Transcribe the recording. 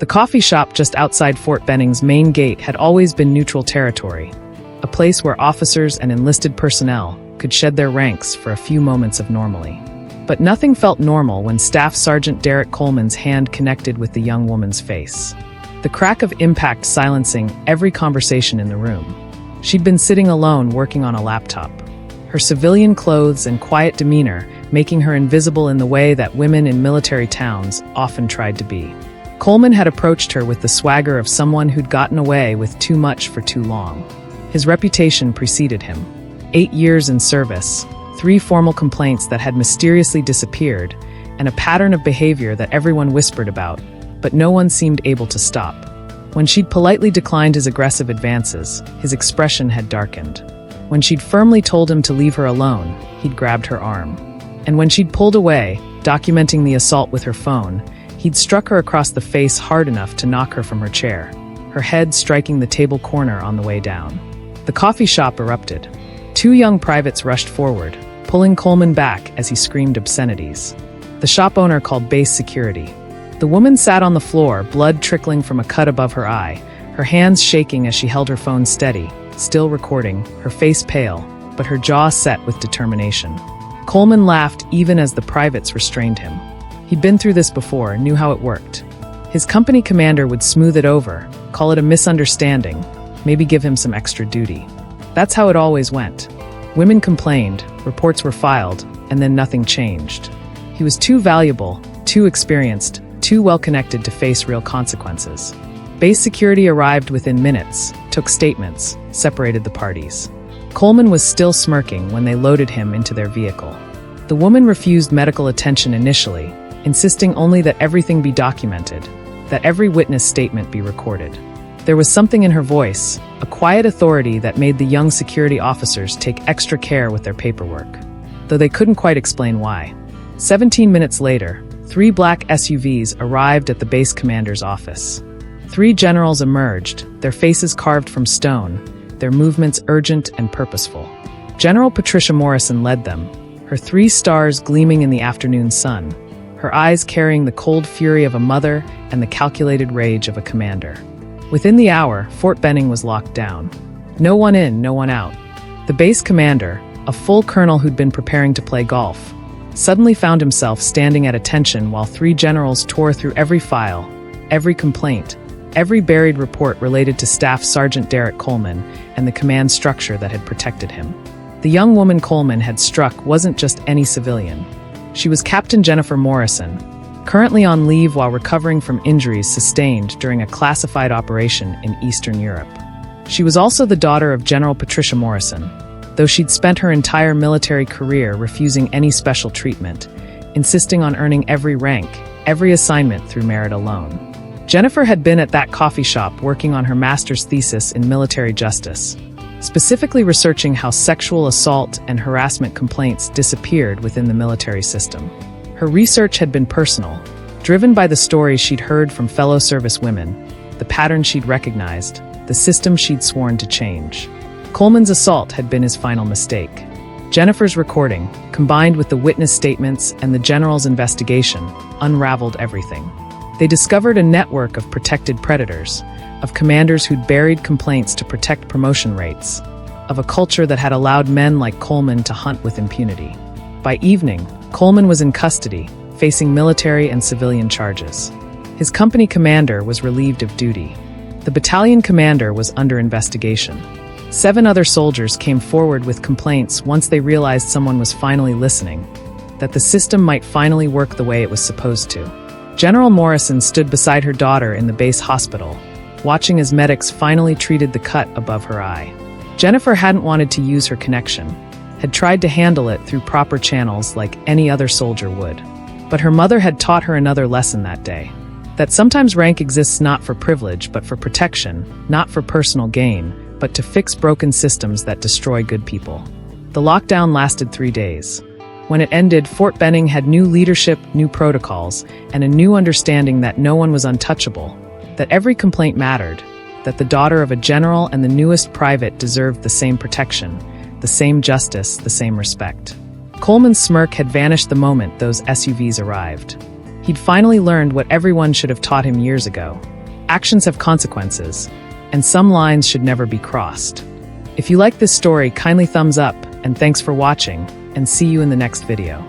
The coffee shop just outside Fort Benning's main gate had always been neutral territory, a place where officers and enlisted personnel could shed their ranks for a few moments of normalcy. But nothing felt normal when Staff Sergeant Derek Coleman's hand connected with the young woman's face. The crack of impact silencing every conversation in the room. She'd been sitting alone working on a laptop, her civilian clothes and quiet demeanor making her invisible in the way that women in military towns often tried to be. Coleman had approached her with the swagger of someone who'd gotten away with too much for too long. His reputation preceded him. 8 years in service, 3 formal complaints that had mysteriously disappeared, and a pattern of behavior that everyone whispered about, but no one seemed able to stop. When she'd politely declined his aggressive advances, his expression had darkened. When she'd firmly told him to leave her alone, he'd grabbed her arm. And when she'd pulled away, documenting the assault with her phone, he'd struck her across the face hard enough to knock her from her chair, her head striking the table corner on the way down. The coffee shop erupted. 2 young privates rushed forward, pulling Coleman back as he screamed obscenities. The shop owner called base security. The woman sat on the floor, blood trickling from a cut above her eye, her hands shaking as she held her phone steady, still recording, her face pale, but her jaw set with determination. Coleman laughed even as the privates restrained him. He'd been through this before, knew how it worked. His company commander would smooth it over, call it a misunderstanding, maybe give him some extra duty. That's how it always went. Women complained, reports were filed, and then nothing changed. He was too valuable, too experienced, too well-connected to face real consequences. Base security arrived within minutes, took statements, separated the parties. Coleman was still smirking when they loaded him into their vehicle. The woman refused medical attention initially, insisting only that everything be documented, that every witness statement be recorded. There was something in her voice, a quiet authority that made the young security officers take extra care with their paperwork, though they couldn't quite explain why. 17 minutes later, 3 black SUVs arrived at the base commander's office. 3 generals emerged, their faces carved from stone, their movements urgent and purposeful. General Patricia Morrison led them, her 3 stars gleaming in the afternoon sun, her eyes carrying the cold fury of a mother and the calculated rage of a commander. Within the hour, Fort Benning was locked down. No one in, no one out. The base commander, a full colonel who'd been preparing to play golf, suddenly found himself standing at attention while 3 generals tore through every file, every complaint, every buried report related to Staff Sergeant Derek Coleman and the command structure that had protected him. The young woman Coleman had struck wasn't just any civilian. She was Captain Jennifer Morrison, currently on leave while recovering from injuries sustained during a classified operation in Eastern Europe. She was also the daughter of General Patricia Morrison, though she'd spent her entire military career refusing any special treatment, insisting on earning every rank, every assignment through merit alone. Jennifer had been at that coffee shop working on her master's thesis in military justice, specifically researching how sexual assault and harassment complaints disappeared within the military system. Her research had been personal, driven by the stories she'd heard from fellow service women, the patterns she'd recognized, the system she'd sworn to change. Coleman's assault had been his final mistake. Jennifer's recording, combined with the witness statements and the general's investigation, unraveled everything. They discovered a network of protected predators, of commanders who'd buried complaints to protect promotion rates, of a culture that had allowed men like Coleman to hunt with impunity. By evening, Coleman was in custody, facing military and civilian charges. His company commander was relieved of duty. The battalion commander was under investigation. 7 other soldiers came forward with complaints once they realized someone was finally listening, that the system might finally work the way it was supposed to. General Morrison stood beside her daughter in the base hospital, watching as medics finally treated the cut above her eye. Jennifer hadn't wanted to use her connection, had tried to handle it through proper channels like any other soldier would. But her mother had taught her another lesson that day, that sometimes rank exists not for privilege but for protection, not for personal gain, but to fix broken systems that destroy good people. The lockdown lasted 3 days. When it ended, Fort Benning had new leadership, new protocols, and a new understanding that no one was untouchable, that every complaint mattered, that the daughter of a general and the newest private deserved the same protection, the same justice, the same respect. Coleman's smirk had vanished the moment those SUVs arrived. He'd finally learned what everyone should have taught him years ago. Actions have consequences, and some lines should never be crossed. If you like this story, kindly thumbs up, and thanks for watching, and see you in the next video.